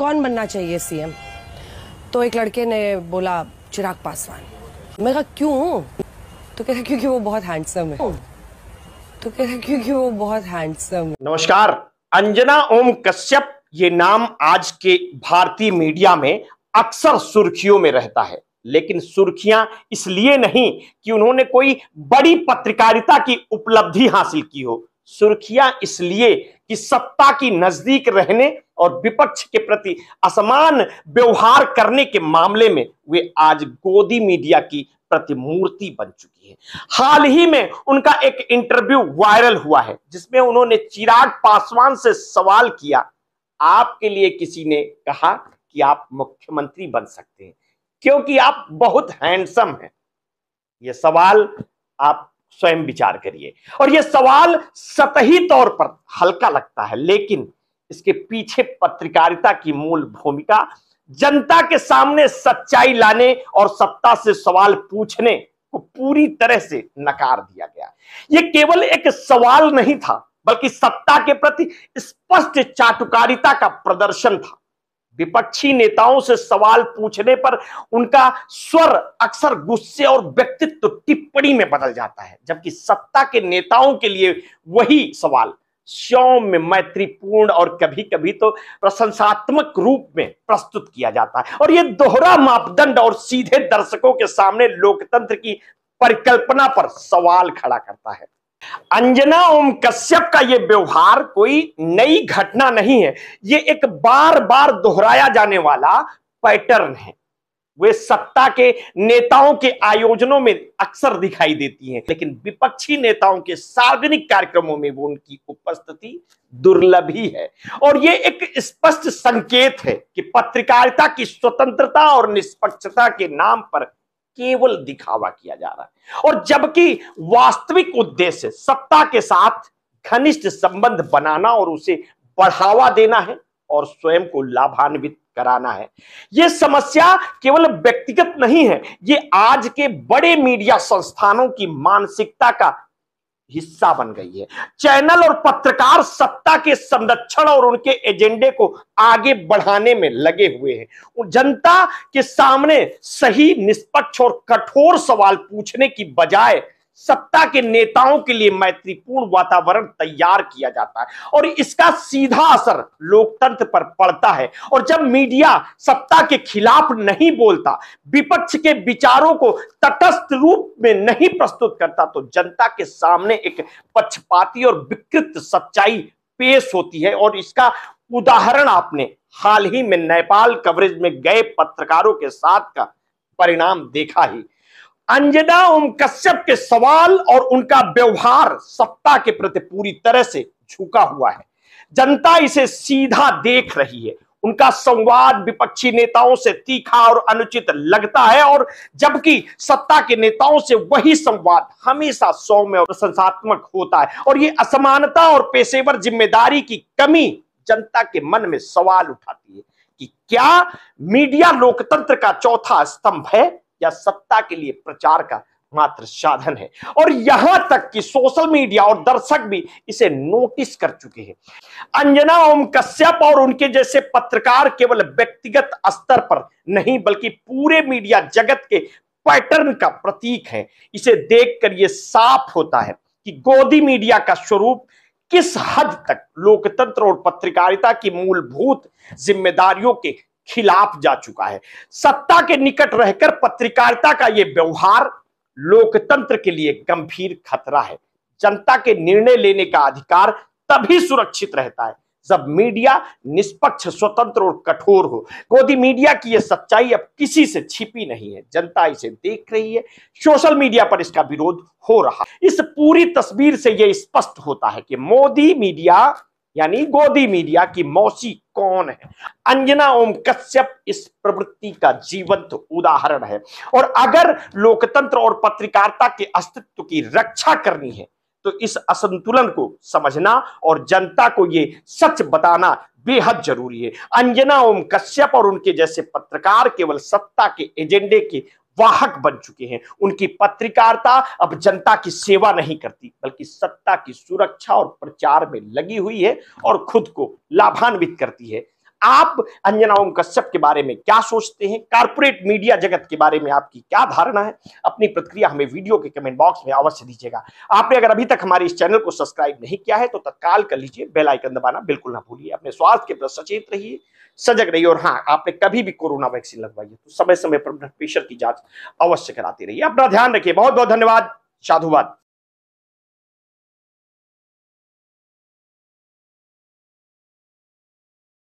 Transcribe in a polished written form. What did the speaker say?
कौन बनना चाहिए सीएम? तो एक लड़के ने बोला चिराग पासवान। मैं कहा क्यों? तो कहता क्योंकि वो बहुत हैंडसम है। तो कहता क्योंकि वो बहुत हैंडसम है। नमस्कार। अंजना ओम कश्यप ये नाम आज के भारतीय मीडिया में अक्सर सुर्खियों में रहता है, लेकिन सुर्खियां इसलिए नहीं कि उन्होंने कोई बड़ी पत्रकारिता की उपलब्धि हासिल की हो। सुर्खियां इसलिए कि सत्ता की नजदीक रहने और विपक्ष के प्रति असमान व्यवहार करने के मामले में वे आज गोदी मीडिया की प्रतिमूर्ति बन चुकी है। हाल ही में उनका एक इंटरव्यू वायरल हुआ है जिसमें उन्होंने चिराग पासवान से सवाल किया, आपके लिए किसी ने कहा कि आप मुख्यमंत्री बन सकते हैं क्योंकि आप बहुत हैंडसम हैं? यह सवाल आप स्वयं विचार करिए। और यह सवाल सतही तौर पर हल्का लगता है, लेकिन इसके पीछे पत्रकारिता की मूल भूमिका, जनता के सामने सच्चाई लाने और सत्ता से सवाल पूछने को पूरी तरह से नकार दिया गया। यह केवल एक सवाल नहीं था, बल्कि सत्ता के प्रति स्पष्ट चाटुकारिता का प्रदर्शन था। विपक्षी नेताओं से सवाल पूछने पर उनका स्वर अक्सर गुस्से और व्यक्तित्व टिप्पणी में बदल जाता है, जबकि सत्ता के नेताओं के लिए वही सवाल सौम्य, मैत्रीपूर्ण और कभी कभी तो प्रशंसात्मक रूप में प्रस्तुत किया जाता है। और यह दोहरा मापदंड और सीधे दर्शकों के सामने लोकतंत्र की परिकल्पना पर सवाल खड़ा करता है। अंजना ओम कश्यप का यह व्यवहार कोई नई घटना नहीं है, यह एक बार बार दोहराया जाने वाला पैटर्न है। वे सत्ता के नेताओं के आयोजनों में अक्सर दिखाई देती हैं, लेकिन विपक्षी नेताओं के सार्वजनिक कार्यक्रमों में वो उनकी उपस्थिति दुर्लभ ही है। और यह एक स्पष्ट संकेत है कि पत्रकारिता की स्वतंत्रता और निष्पक्षता के नाम पर केवल दिखावा किया जा रहा है, और जबकि वास्तविक उद्देश्य सत्ता के साथ घनिष्ठ संबंध बनाना और उसे बढ़ावा देना है और स्वयं को लाभान्वित कराना है। यह समस्या केवल व्यक्तिगत नहीं है, यह आज के बड़े मीडिया संस्थानों की मानसिकता का हिस्सा बन गई है। चैनल और पत्रकार सत्ता के संरक्षण और उनके एजेंडे को आगे बढ़ाने में लगे हुए हैं। जनता के सामने सही, निष्पक्ष और कठोर सवाल पूछने की बजाय सत्ता के नेताओं के लिए मैत्रीपूर्ण वातावरण तैयार किया जाता है, और इसका सीधा असर लोकतंत्र पर पड़ता है। और जब मीडिया सत्ता के खिलाफ नहीं बोलता, विपक्ष के विचारों को तटस्थ रूप में नहीं प्रस्तुत करता, तो जनता के सामने एक पक्षपाती और विकृत सच्चाई पेश होती है। और इसका उदाहरण आपने हाल ही में नेपाल कवरेज में गए पत्रकारों के साथ का परिणाम देखा ही। अंजना ओम कश्यप के सवाल और उनका व्यवहार सत्ता के प्रति पूरी तरह से झुका हुआ है। जनता इसे सीधा देख रही है। उनका संवाद विपक्षी नेताओं से तीखा और अनुचित लगता है, और जबकि सत्ता के नेताओं से वही संवाद हमेशा सौम्य और प्रशंसात्मक होता है। और ये असमानता और पेशेवर जिम्मेदारी की कमी जनता के मन में सवाल उठाती है कि क्या मीडिया लोकतंत्र का चौथा स्तंभ है या सत्ता के लिए प्रचार का मात्र साधन है। और यहां तक कि सोशल मीडिया और दर्शक भी इसे नोटिस कर चुके हैं। अंजना ओम कश्यप और उनके जैसे पत्रकार केवल व्यक्तिगत स्तर पर नहीं, बल्कि पूरे मीडिया जगत के पैटर्न का प्रतीक है। इसे देखकर यह साफ होता है कि गोदी मीडिया का स्वरूप किस हद तक लोकतंत्र और पत्रकारिता की मूलभूत जिम्मेदारियों के खिलाफ जा चुका है। सत्ता के निकट रहकर पत्रकारिता का यह व्यवहार लोकतंत्र के लिए गंभीर खतरा है। जनता के निर्णय लेने का अधिकार तभी सुरक्षित रहता है जब मीडिया निष्पक्ष, स्वतंत्र और कठोर हो। गोदी मीडिया की यह सच्चाई अब किसी से छिपी नहीं है, जनता इसे देख रही है। सोशल मीडिया पर इसका विरोध हो रहा है। इस पूरी तस्वीर से यह स्पष्ट होता है कि मोदी मीडिया यानी गोदी मीडिया की मौसी कौन है। अंजना ओम कश्यप इस प्रवृत्ति का जीवंत उदाहरण है। और अगर लोकतंत्र और पत्रकारिता के अस्तित्व की रक्षा करनी है, तो इस असंतुलन को समझना और जनता को ये सच बताना बेहद जरूरी है। अंजना ओम कश्यप और उनके जैसे पत्रकार केवल सत्ता के एजेंडे के वाहक बन चुके हैं। उनकी पत्रकारिता अब जनता की सेवा नहीं करती, बल्कि सत्ता की सुरक्षा और प्रचार में लगी हुई है और खुद को लाभान्वित करती है। आप अंजना ओम कश्यप के बारे में क्या सोचते हैं, कारपोरेट मीडिया जगत के बारे में आपकी क्या धारणा है? अपनी प्रतिक्रिया हमें वीडियो के कमेंट बॉक्स में अवश्य दीजिएगा। आपने अगर अभी तक हमारे इस चैनल को सब्सक्राइब नहीं किया है तो तत्काल कर लीजिए, बेल आइकन दबाना बिल्कुल ना भूलिए। अपने स्वास्थ्य के प्रति सचेत रहिए, सजग रहिए, और हाँ, आपने कभी भी कोरोना वैक्सीन लगवाई है तो समय समय पर ब्लड प्रेशर की जांच अवश्य कराते रहिए। अपना ध्यान रखिए। बहुत बहुत धन्यवाद। साधुवाद।